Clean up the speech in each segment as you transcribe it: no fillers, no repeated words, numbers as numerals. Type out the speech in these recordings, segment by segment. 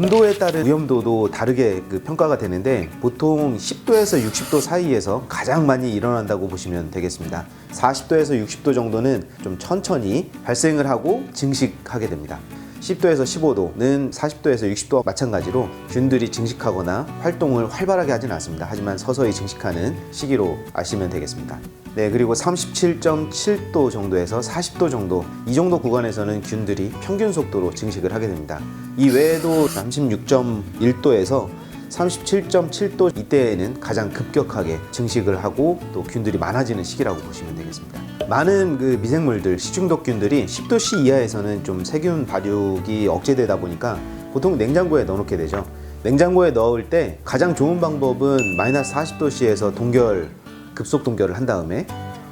온도에 따른 위험도도 다르게 평가가 되는데 보통 10도에서 60도 사이에서 가장 많이 일어난다고 보시면 되겠습니다. 40도에서 60도 정도는 좀 천천히 발생을 하고 증식하게 됩니다. 10도에서 15도는 40도에서 60도와 마찬가지로 균들이 증식하거나 활동을 활발하게 하진 않습니다. 하지만 서서히 증식하는 시기로 아시면 되겠습니다. 네, 그리고 37.7도 정도에서 40도 정도, 이 정도 구간에서는 균들이 평균 속도로 증식을 하게 됩니다. 이 외에도 36.1도에서 37.7도 이때에는 가장 급격하게 증식을 하고 또 균들이 많아지는 시기라고 보시면 되겠습니다. 많은 미생물들, 식중독균들이 10도씨 이하에서는 좀 세균 발육이 억제되다 보니까 보통 냉장고에 넣어놓게 되죠. 냉장고에 넣을 때 가장 좋은 방법은 마이너스 40도씨에서 급속 동결을 한 다음에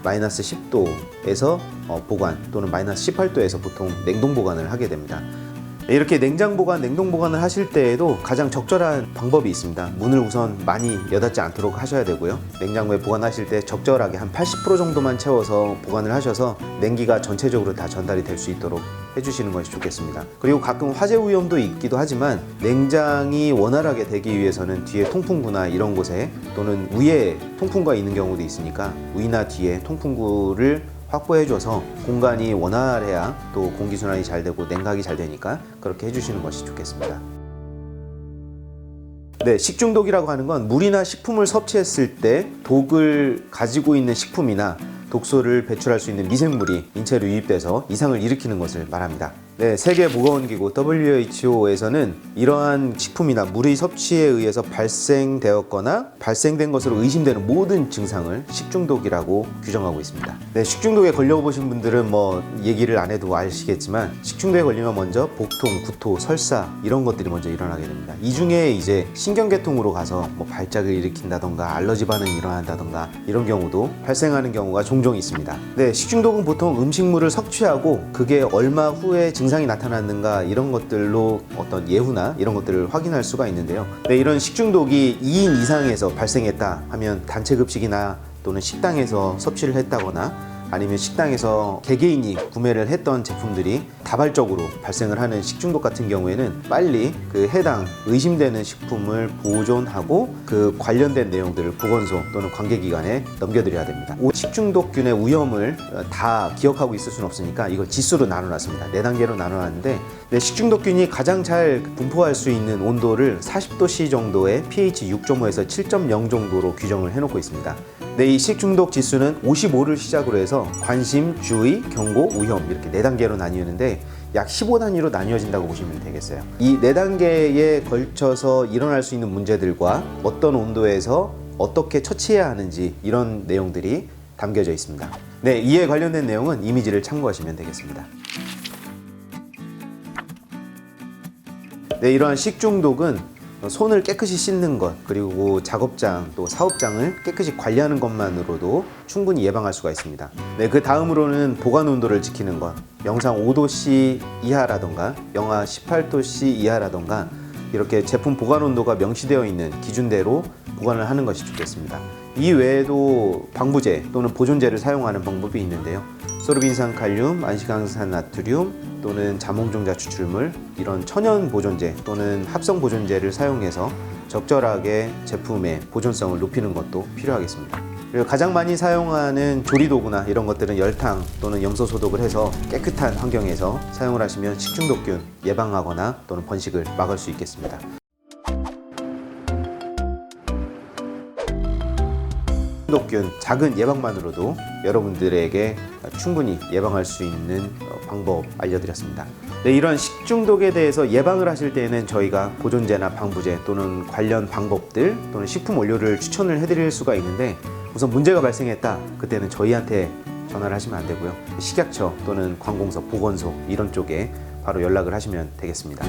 마이너스 10도에서 보관 또는 마이너스 18도에서 보통 냉동 보관을 하게 됩니다. 이렇게 냉장 보관, 냉동 보관을 하실 때에도 가장 적절한 방법이 있습니다. 문을 우선 많이 여닫지 않도록 하셔야 되고요. 냉장고에 보관하실 때 적절하게 한 80% 정도만 채워서 보관을 하셔서 냉기가 전체적으로 다 전달이 될 수 있도록 해주시는 것이 좋겠습니다. 그리고 가끔 화재 위험도 있기도 하지만 냉장이 원활하게 되기 위해서는 뒤에 통풍구나 이런 곳에 또는 위에 통풍구가 있는 경우도 있으니까 위나 뒤에 통풍구를 확보해줘서 공간이 원활해야 또 공기순환이 잘 되고 냉각이 잘 되니까 그렇게 해주시는 것이 좋겠습니다. 네, 식중독이라고 하는 건 물이나 식품을 섭취했을 때 독을 가지고 있는 식품이나 독소를 배출할 수 있는 미생물이 인체로 유입돼서 이상을 일으키는 것을 말합니다. 네, 세계보건기구 WHO에서는 이러한 식품이나 물의 섭취에 의해서 발생되었거나 발생된 것으로 의심되는 모든 증상을 식중독이라고 규정하고 있습니다. 네, 식중독에 걸려보신 분들은 얘기를 안 해도 아시겠지만 식중독에 걸리면 먼저 복통, 구토, 설사 이런 것들이 먼저 일어나게 됩니다. 이 중에 이제 신경계통으로 가서 발작을 일으킨다던가 알러지 반응이 일어난다던가 이런 경우도 발생하는 경우가 종종 있습니다. 네, 식중독은 보통 음식물을 섭취하고 그게 얼마 후에 증상이 나타났는가 이런 것들로 어떤 예후나 이런 것들을 확인할 수가 있는데요. 네, 이런 식중독이 2인 이상에서 발생했다 하면 단체 급식이나 또는 식당에서 섭취를 했다거나 아니면 식당에서 개개인이 구매를 했던 제품들이 다발적으로 발생을 하는 식중독 같은 경우에는 빨리 해당 의심되는 식품을 보존하고 그 관련된 내용들을 보건소 또는 관계기관에 넘겨드려야 됩니다. 식중독균의 위험을 다 기억하고 있을 수는 없으니까 이걸 지수로 나눠놨습니다. 4단계로 나눠놨는데 식중독균이 가장 잘 분포할 수 있는 온도를 40도씨 정도의 pH 6.5에서 7.0 정도로 규정을 해놓고 있습니다. 네, 이 식중독 지수는 55를 시작으로 해서 관심, 주의, 경고, 위험 이렇게 4단계로 나뉘는데 약 15단위로 나뉘어진다고 보시면 되겠어요. 이 4단계에 걸쳐서 일어날 수 있는 문제들과 어떤 온도에서 어떻게 처치해야 하는지 이런 내용들이 담겨져 있습니다. 네, 이에 관련된 내용은 이미지를 참고하시면 되겠습니다. 네, 이러한 식중독은 손을 깨끗이 씻는 것 그리고 작업장 또 사업장을 깨끗이 관리하는 것만으로도 충분히 예방할 수가 있습니다. 네, 그 다음으로는 보관 온도를 지키는 것, 영상 5도씨 이하라던가 영하 18도씨 이하라던가 이렇게 제품 보관 온도가 명시되어 있는 기준대로 보관을 하는 것이 좋겠습니다. 이 외에도 방부제 또는 보존제를 사용하는 방법이 있는데요. 소르빈산 칼륨, 안시강산 나트륨 또는 자몽종자 추출물 이런 천연 보존제 또는 합성 보존제를 사용해서 적절하게 제품의 보존성을 높이는 것도 필요하겠습니다. 그리고 가장 많이 사용하는 조리도구나 이런 것들은 열탕 또는 염소 소독을 해서 깨끗한 환경에서 사용을 하시면 식중독균 예방하거나 또는 번식을 막을 수 있겠습니다. 식중독균 작은 예방만으로도 여러분들에게 충분히 예방할 수 있는 방법 알려드렸습니다. 네, 이런 식중독에 대해서 예방을 하실 때에는 저희가 보존제나 방부제 또는 관련 방법들 또는 식품 원료를 추천을 해드릴 수가 있는데 우선 문제가 발생했다 그때는 저희한테 전화를 하시면 안 되고요. 식약처 또는 관공서, 보건소 이런 쪽에 바로 연락을 하시면 되겠습니다.